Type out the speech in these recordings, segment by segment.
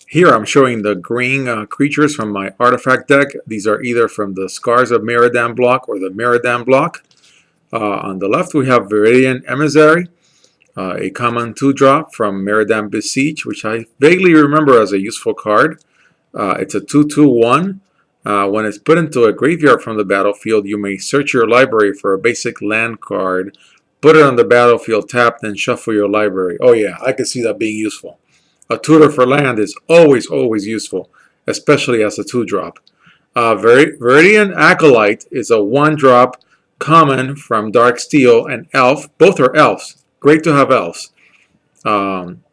Here I'm showing the green creatures from my artifact deck. These are either from the Scars of Miradan block or the Miradan block. On the left we have Viridian Emissary, a common 2-drop from Miradan Besiege, which I vaguely remember as a useful card. It's a 2/2/1. When it's put into a graveyard from the battlefield, you may search your library for a basic land card, put it on the battlefield tapped, and shuffle your library. Oh yeah, I can see that being useful. A tutor for land is always useful, especially as a 2-drop. Viridian Acolyte is a 1-drop common from Darksteel and Elf. Both are elves. Great to have elves.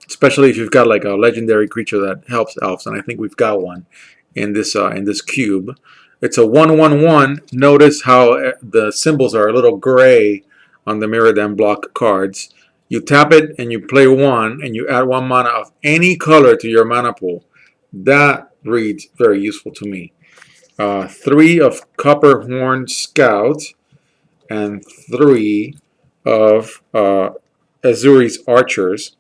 Especially if you've got like a legendary creature that helps elves, and I think we've got one in this cube. It's a 1/1/1. Notice how the symbols are a little gray on the Miradan block cards. You tap it and you play 1, and you add 1 mana of any color to your mana pool. That reads very useful to me. 3 of Copperhorn Scout and 3 of Azuri's Archers.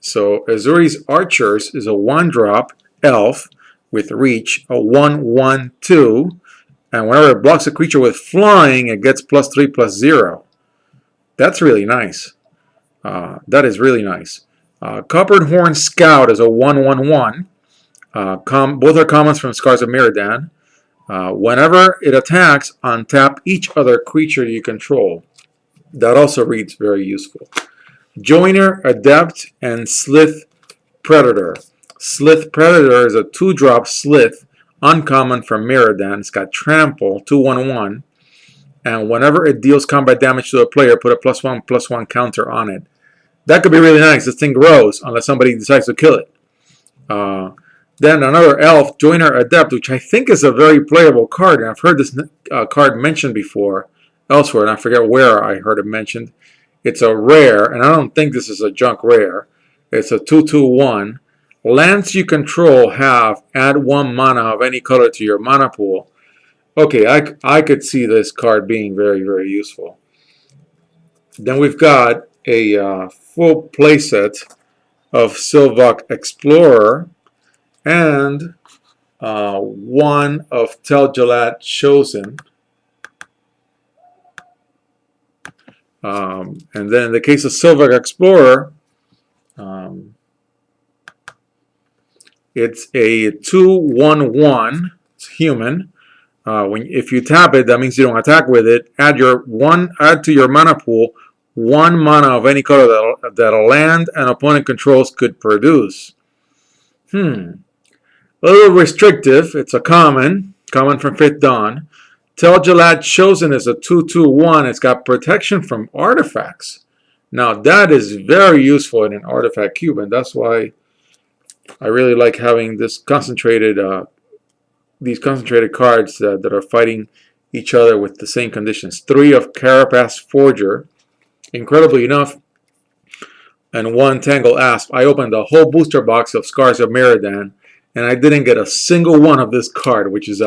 So Azuri's Archers is a 1-drop elf with reach, a 1/1/2, and whenever it blocks a creature with flying, it gets +3/+0. That's really nice. That is really nice. Copperhorn Scout is a 1/1/1. Both are commons from Scars of Miradan. Whenever it attacks, untap each other creature you control. That also reads very useful. Joiner, Adept, and Slith Predator. Slith Predator is a 2-drop Slith, uncommon from Miradan. It's got Trample, 2/1/1. And whenever it deals combat damage to a player, put a +1/+1 counter on it. That could be really nice. This thing grows unless somebody decides to kill it. Then another elf, Joiner Adept, which I think is a very playable card. And I've heard this card mentioned before elsewhere, and I forget where I heard it mentioned. It's a rare, and I don't think this is a junk rare. It's a 2/2/1. Lands you control have add 1 mana of any color to your mana pool. Okay, I could see this card being very useful. Then we've got a full playset of Sylvok Explorer and 1 of Tel-Galad Chosen. And then in the case of Sylvok Explorer, it's a 2/1/1. It's human. If you tap it, that means you don't attack with it. Add to your mana pool 1 mana of any color that a land an opponent controls could produce. A little restrictive. It's a common from Fifth Dawn. Tel-Galad Chosen is a 2/2/1. It's got protection from artifacts. Now that is very useful in an artifact cube, and that's why I really like having this these concentrated cards that are fighting each other with the same conditions. 3 of Carapace Forger, incredibly enough, and 1 Tangle Asp. I opened a whole booster box of Scars of Miradan, and I didn't get a single one of this card, which is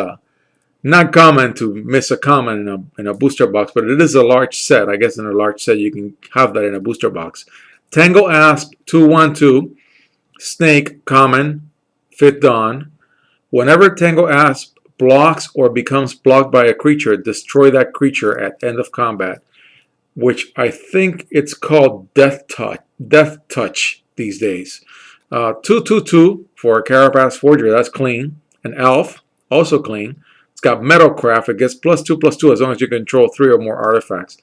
not common to miss a common in a booster box, but it is a large set. I guess in a large set you can have that in a booster box. Tangle Asp, 2/1/2. Snake, common, Fifth Dawn. Whenever Tangle Asp blocks or becomes blocked by a creature, destroy that creature at end of combat, which I think it's called Death Touch these days. 2/2/2 for Carapace Forger, that's clean. An elf, also clean. It's got Metalcraft, it gets +2/+2 as long as you control 3 or more artifacts.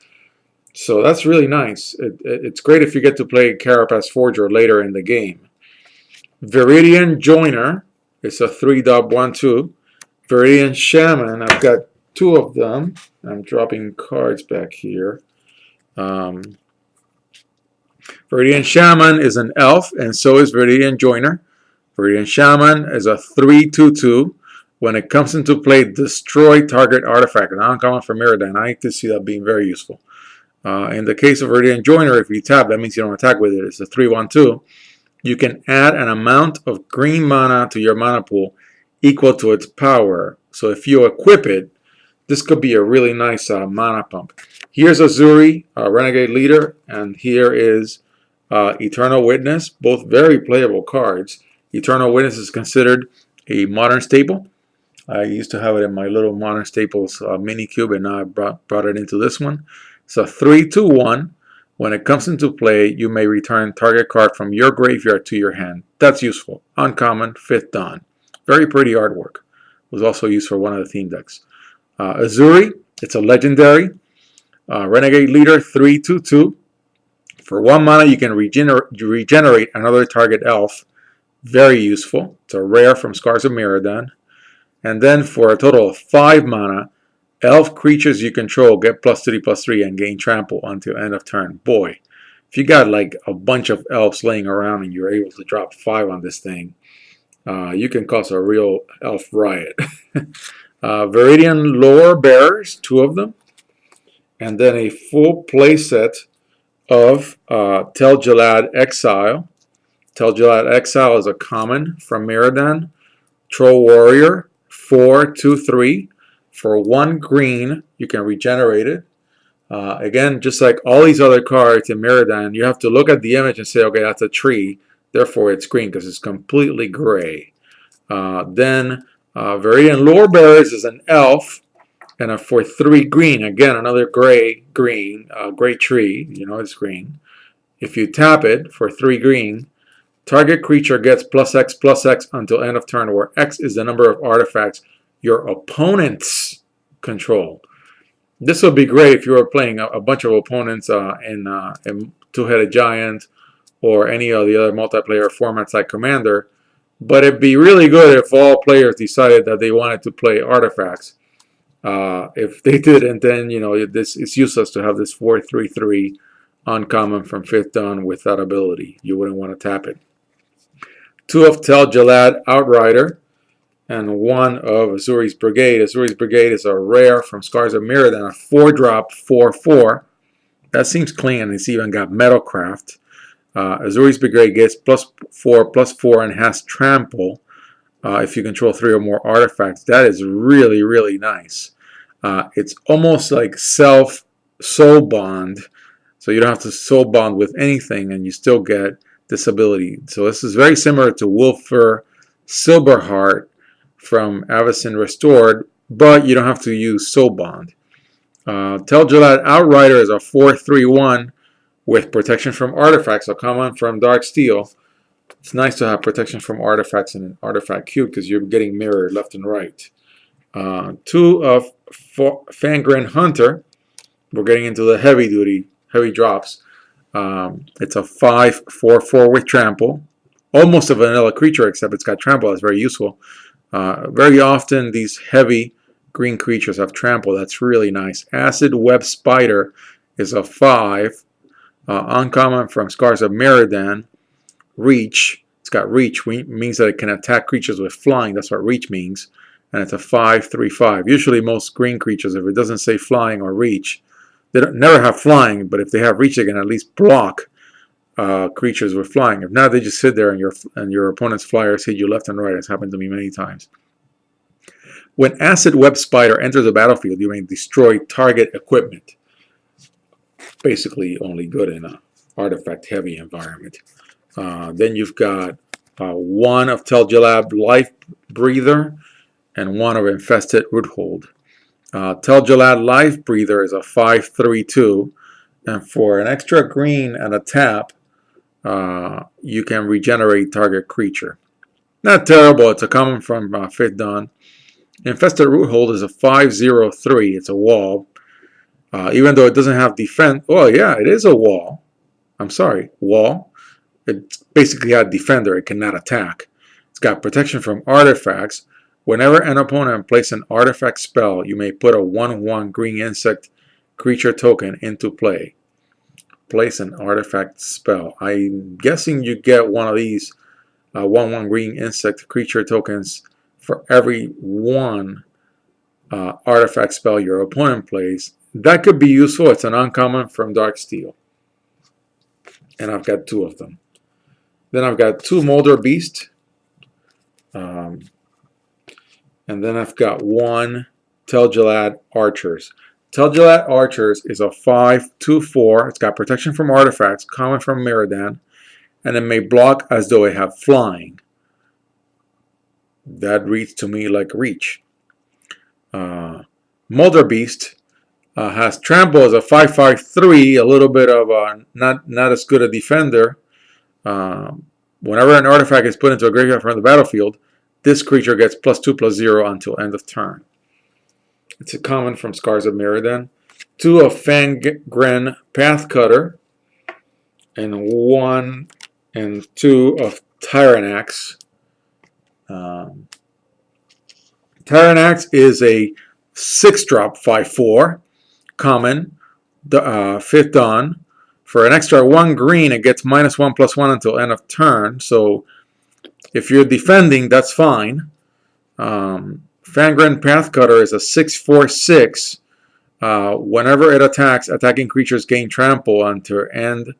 So that's really nice. It's great if you get to play Carapace Forger later in the game. Viridian Joiner, it's a 3/1/2. Viridian Shaman, I've got 2 of them. I'm dropping cards back here. Viridian Shaman is an elf, and so is Viridian Joiner. Viridian Shaman is a 3/2/2. When it comes into play, destroy target artifact. An uncommon from Miradan. I like to see that being very useful. In the case of Viridian Joiner, if you tap, that means you don't attack with it. It's a 3/1/2. You can add an amount of green mana to your mana pool equal to its power. So if you equip it, this could be a really nice mana pump. Here's Azuri, Renegade Leader, and here is Eternal Witness, both very playable cards. Eternal Witness is considered a modern staple. I used to have it in my little Modern Staples mini cube, and now I brought it into this one. It's a 3-2-1. When it comes into play, you may return target card from your graveyard to your hand. That's useful. Uncommon, 5th Dawn. Very pretty artwork. Was also used for one of the theme decks. Uzuri, it's a legendary. Renegade Leader, 3-2-2. For 1 mana, you can regenerate another target elf. Very useful. It's a rare from Scars of Mirrodin. And then for a total of 5 mana, elf creatures you control get +3/+3 and gain trample until end of turn. Boy, if you got like a bunch of elves laying around and you're able to drop 5 on this thing, you can cause a real elf riot. Viridian Lore Bearers, 2 of them. And then a full playset of Tel Galad Exile. Tel Galad Exile is a common from Mirrodin. Troll Warrior, 4/2/3. For 1 green, you can regenerate it. Again, just like all these other cards in Mirrodin, you have to look at the image and say, okay, that's a tree, therefore it's green because it's completely gray. Then Viridian Lore Bearers is an elf, and for 3 green, again, another gray tree, you know it's green. If you tap it for 3 green, target creature gets +X/+X until end of turn, where X is the number of artifacts your opponents control. This would be great if you were playing a bunch of opponents in Two-Headed Giant or any of the other multiplayer formats like Commander. But it'd be really good if all players decided that they wanted to play artifacts. If they did, and then it's useless to have this 4/3/3 uncommon from 5th Dawn with that ability. You wouldn't want to tap it. 2 of Tel Galad Outrider, and 1 of Uzuri's Brigade. Uzuri's Brigade is a rare from Scars of Mirrodin, a 4-drop 4/4. That seems clean, and it's even got Metalcraft. Uzuri's Brigade gets +4/+4 and has Trample if you control 3 or more artifacts. That is really, really nice. It's almost like self-soul bond, so you don't have to soul bond with anything, and you still get this ability. So this is very similar to Wulfur Silverheart from Avacyn Restored, but you don't have to use Soul Bond. Tel Galad Outrider is a 4/3/1 with protection from artifacts, a common from Darksteel. It's nice to have protection from artifacts in an artifact cube because you're getting mirrored left and right. 2 of Fangren Hunter. We're getting into the heavy drops. It's a 5/4/4 with Trample. Almost a vanilla creature, except it's got Trample. That's very useful. Very often these heavy green creatures have Trample. That's really nice. Acid Web Spider is a 5. Uncommon from Scars of Mirrodin. Reach. It's got Reach. Means that it can attack creatures with flying. That's what Reach means. And it's a 5/3/5. Usually most green creatures, if it doesn't say flying or Reach, they never have flying, but if they have Reach, they can at least block creatures with flying. If not, they just sit there and your opponent's flyers hit you left and right. It's happened to me many times. When Acid Web Spider enters the battlefield, you may destroy target equipment. Basically only good in an artifact-heavy environment. Then you've got 1 of Tel Galad Life Breather and 1 of Infested Roothold. Tel Galad Life Breather is a 5/3/2, and for an extra green and a tap, you can regenerate target creature. Not terrible. It's a common from 5th Dawn. Infested Roothold is a 5/0/3. It's a wall. Even though it doesn't have defense. Oh yeah, it is a wall. I'm sorry, wall. It's basically a defender. It cannot attack. It's got protection from artifacts. Whenever an opponent places an artifact spell, you may put a 1/1 green insect creature token into play. Place an artifact spell. I'm guessing you get one of these 1/1 green insect creature tokens for every 1 artifact spell your opponent plays. That could be useful. It's an uncommon from Darksteel. And I've got 2 of them. Then I've got 2 Molder Beast. And then I've got 1 Tel Galad Archers. Tel Galad Archers is a 5/2/4. It's got protection from artifacts, common from Mirrodin, and it may block as though it had flying. That reads to me like reach. Molder Beast has Trample as a 5/5/3, a little bit of not as good a defender. Whenever an artifact is put into a graveyard from the battlefield, this creature gets +2/+0 until end of turn. It's a common from Scars of Mirrodin. 2 of Fangren Pathcutter, and 1 and 2 of Tyrannax. Tyrannax is a 6-drop 5/4 common, 5th Dawn. For an extra 1 green, it gets -1/+1 until end of turn. So if you're defending, that's fine. Fangren Pathcutter is a 6/4/6. Whenever it attacks, attacking creatures gain trample until end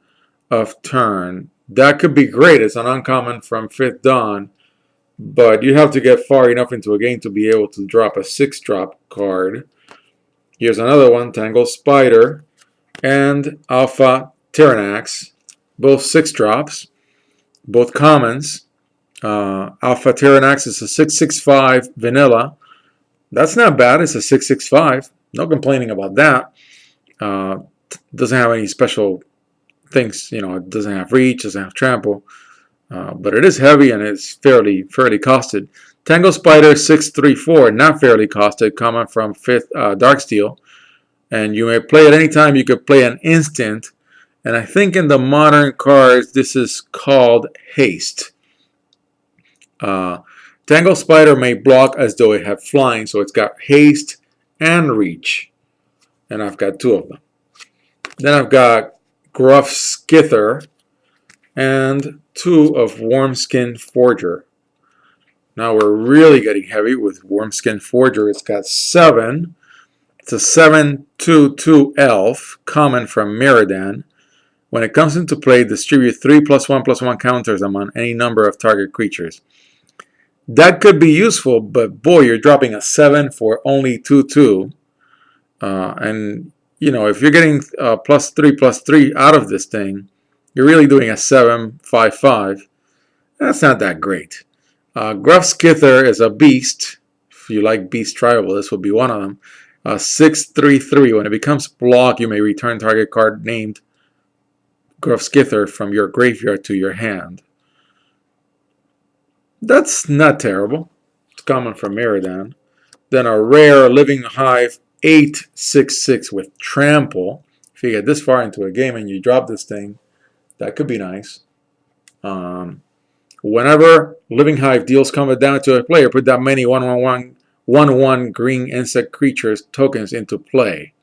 of turn. That could be great. It's an uncommon from 5th Dawn, but you have to get far enough into a game to be able to drop a 6-drop card. Here's another one, Tangle Spider and Alpha Tyrannax, both 6-drops, both commons. Alpha Tyrannax is a 6/6/5 vanilla. That's not bad. It's a 6/6/5. No complaining about that. Doesn't have any special things. You know, it doesn't have reach, doesn't have trample. But it is heavy and it's fairly costed. Tangle Spider 6/3/4, not fairly costed, common from 5th Darksteel. And you may play at any time. You could play an instant. And I think in the modern cards, this is called Haste. Tangle Spider may block as though it had flying, so it's got haste and reach. And I've got 2 of them. Then I've got Gruff Skither and 2 of Wormskin Forger. Now we're really getting heavy with Wormskin Forger. It's got 7. It's a 7/2/2 elf, common from Mirrodin. When it comes into play, distribute 3 +1/+1 counters among any number of target creatures. That could be useful, but boy, you're dropping a 7 for only 2/2. And, you know, if you're getting +3/+3 out of this thing, you're really doing a 7/5/5. That's not that great. Gruff Skither is a beast. If you like beast tribal, this would be one of them. 6/3/3. When it becomes block, you may return target card named Gruff Skither from your graveyard to your hand. That's not terrible. It's common from Mirrodin. Then a rare Living Hive 8/6/6 with trample. If you get this far into a game and you drop this thing, that could be nice. Whenever Living Hive deals combat damage to a player, put that many 1/1 green insect creatures tokens into play.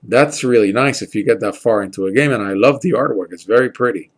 That's really nice if you get that far into a game, and I love the artwork. It's very pretty.